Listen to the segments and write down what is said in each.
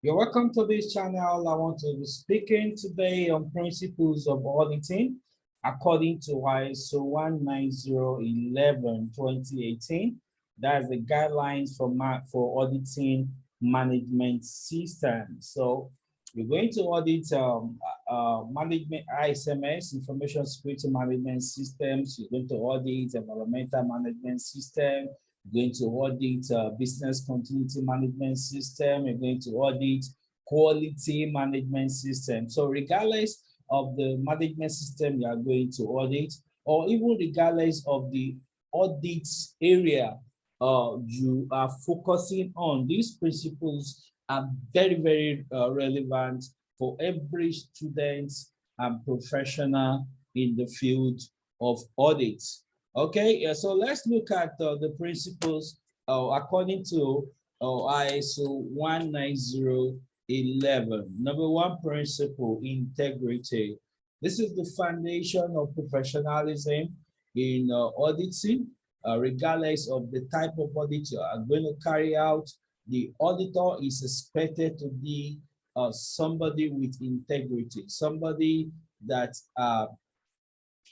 You're welcome to this channel. I want to be speaking today on principles of auditing according to ISO 19011-2018. That's the guidelines for auditing management systems. So we're going to audit management ISMS, information security management systems. You're going to audit environmental management system. You're going to audit business continuity management system. You're going to audit quality management system. So regardless of the management system you are going to audit, or even regardless of the audits area you are focusing on, these principles are very relevant for every student and professional in the field of audits. Okay, yeah, so let's look at the principles according to ISO 19011. Number one principle, integrity. This is the foundation of professionalism in auditing. Regardless of the type of audit you are going to carry out, the auditor is expected to be somebody with integrity, somebody that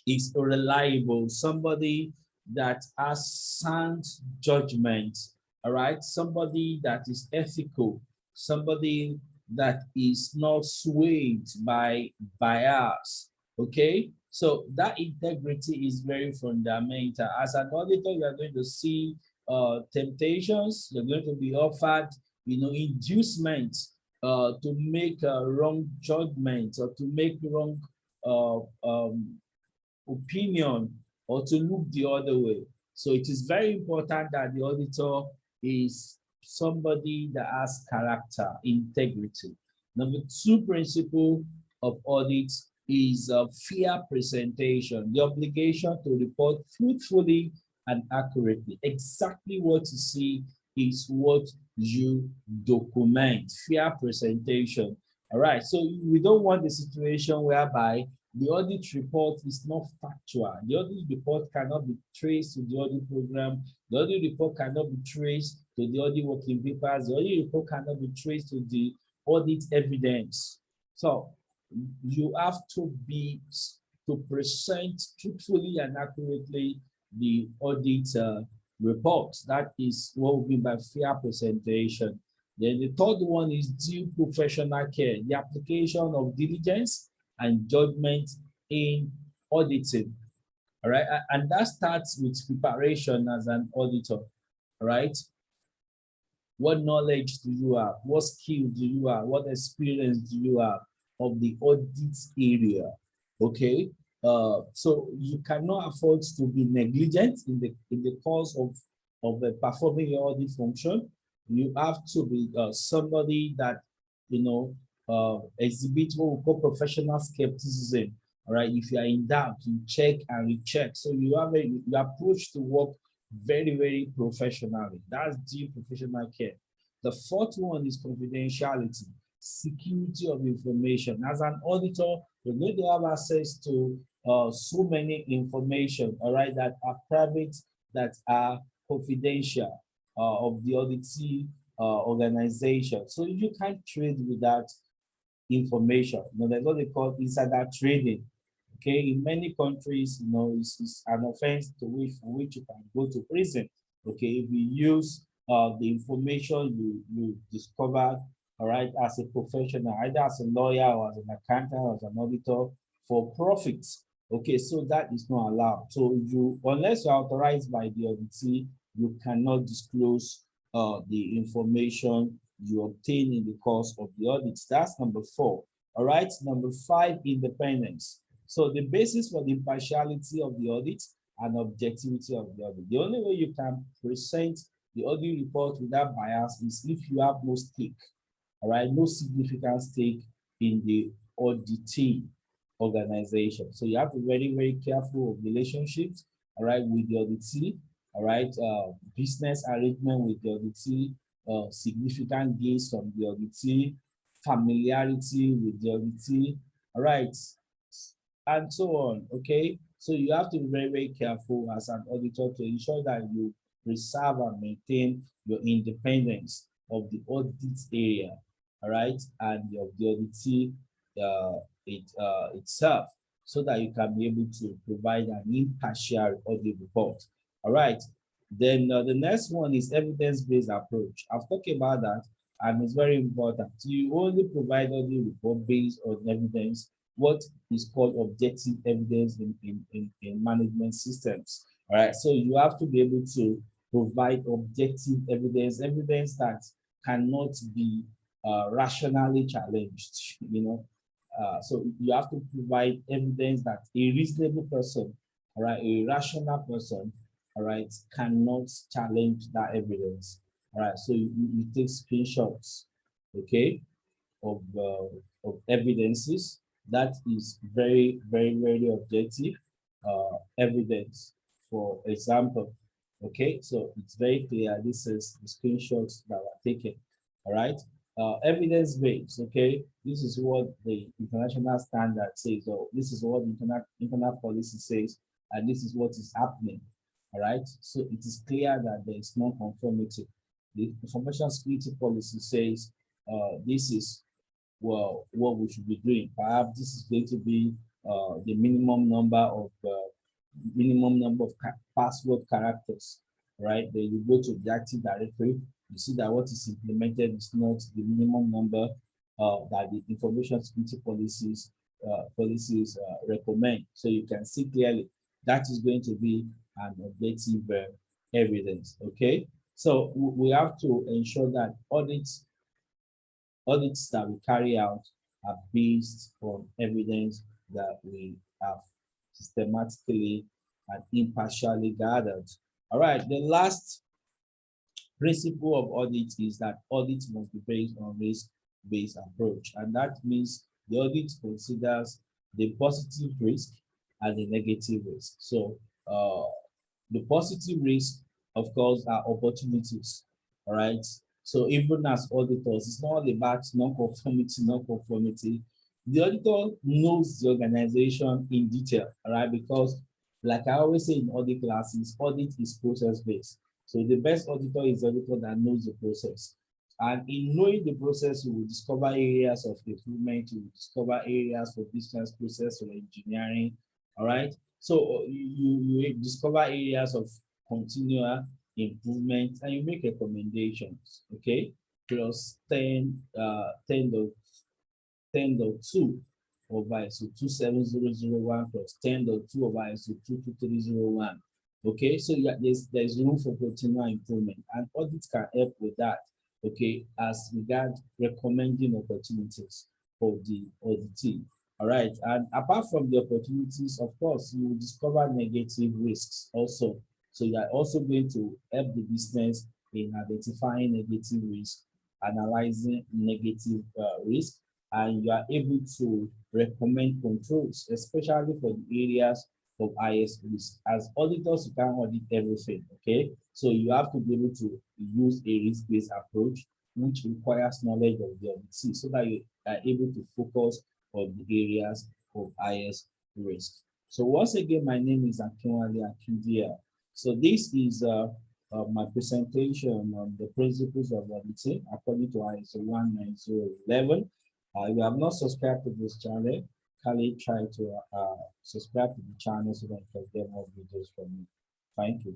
is reliable, somebody that has sound judgment, all right? Somebody that is ethical, somebody that is not swayed by bias, okay? So that integrity is very fundamental. As an auditor, you are going to see temptations, you're going to be offered, inducements to make a wrong judgment or to make wrong opinion or to look the other way. So it is very important that the auditor is somebody that has character, integrity. Number two principle of audit is fair presentation, the obligation to report truthfully and accurately. Exactly what you see is what you document, fair presentation. All right, so we don't want the situation whereby the audit report is not factual. The audit report cannot be traced to the audit program. The audit report cannot be traced to the audit working papers. The audit report cannot be traced to the audit evidence. So you have to present truthfully and accurately the audit report. That is what we mean by fair presentation. Then the third one is due professional care, the application of diligence and judgment in auditing. All right, and that starts with preparation as an auditor. All right, what knowledge do you have? What skill do you have? What experience do you have of the audit area? Okay, so you cannot afford to be negligent in the course of performing your audit function. You have to be somebody that exhibit what we call professional skepticism. All right, if you are in doubt, you check and recheck. So you approach to work very professionally. That's deep professional care. The fourth one is confidentiality, security of information. As an auditor, you're going to have access to so many information, all right, that are private, that are confidential of the auditing organization. So you can't trade with that information. There's what they call insider trading. Okay, in many countries, it's an offense for which you can go to prison. Okay, if you use the information you discovered, all right, as a professional, either as a lawyer or as an accountant or as an auditor for profits. Okay, so that is not allowed. So unless you're authorized by the auditee, you cannot disclose the information you obtain in the course of the audits. That's number four. All right, number five, independence. So the basis for the impartiality of the audit and objectivity of the audit. The only way you can present the audit report without bias is if you have no stake, all right, no significant stake in the auditing organization. So you have to be very careful of relationships, all right, with the auditee, all right, business arrangement with the auditee, significant gains from the auditee, familiarity with the auditee, all right, and so on. Okay, so you have to be very careful as an auditor to ensure that you preserve and maintain your independence of the audit area. all right, and of the auditee itself, so that you can be able to provide an impartial audit report. All right. Then the next one is evidence-based approach. I've talked about that, and it's very important. You only provide audit report based on evidence, what is called objective evidence in management systems. All right. So you have to be able to provide objective evidence, evidence that cannot be rationally challenged. So you have to provide evidence that a reasonable person, all right, a rational person, all right, cannot challenge that evidence. All right, so you take screenshots, okay, of evidences. That is very, very, very objective evidence. For example, okay, so it's very clear. This is the screenshots that were taken. All right, evidence-based. Okay, this is what the international standard says, or this is what the internal policy says, and this is what is happening. All right, so it is clear that there is non-conformity. The information security policy says this is, well, what we should be doing. Perhaps this is going to be the minimum number of password characters, right? Then you go to the Active Directory, you see that what is implemented is not the minimum number that the information security policies recommend. So you can see clearly that is going to be an objective evidence. Okay, so we have to ensure that audits that we carry out are based on evidence that we have systematically and impartially gathered. All right, the last principle of audit is that audit must be based on risk-based approach. And that means the audit considers the positive risk and the negative risk. So the positive risk, of course, are opportunities. All right. So even as auditors, it's not all about non-conformity. The auditor knows the organization in detail, all right? Because like I always say in audit classes, audit is process-based. So the best auditor is the auditor that knows the process. And in knowing the process, you will discover areas of improvement, you will discover areas for business process or engineering, all right? So you discover areas of continual improvement and you make recommendations, okay? Plus 10.2 of ISO 27001 plus 10.2 of ISO 22301. Okay, so yeah, there's room for continual improvement, and audits can help with that. Okay, as regard recommending opportunities for the auditee. All right, and apart from the opportunities, of course, you will discover negative risks also. So you are also going to help the business in identifying negative risk, analyzing negative risk, and you are able to recommend controls, especially for the areas of highest risk. As auditors, you can't audit everything, okay? So you have to be able to use a risk-based approach, which requires knowledge of the auditee, so that you are able to focus on the areas of highest risk. So once again, my name is Akinwale Akindia. So this is my presentation on the principles of auditing according to ISO 19011. If you have not subscribed to this channel, kindly try to subscribe to the channel so that you can get more videos from me. Thank you.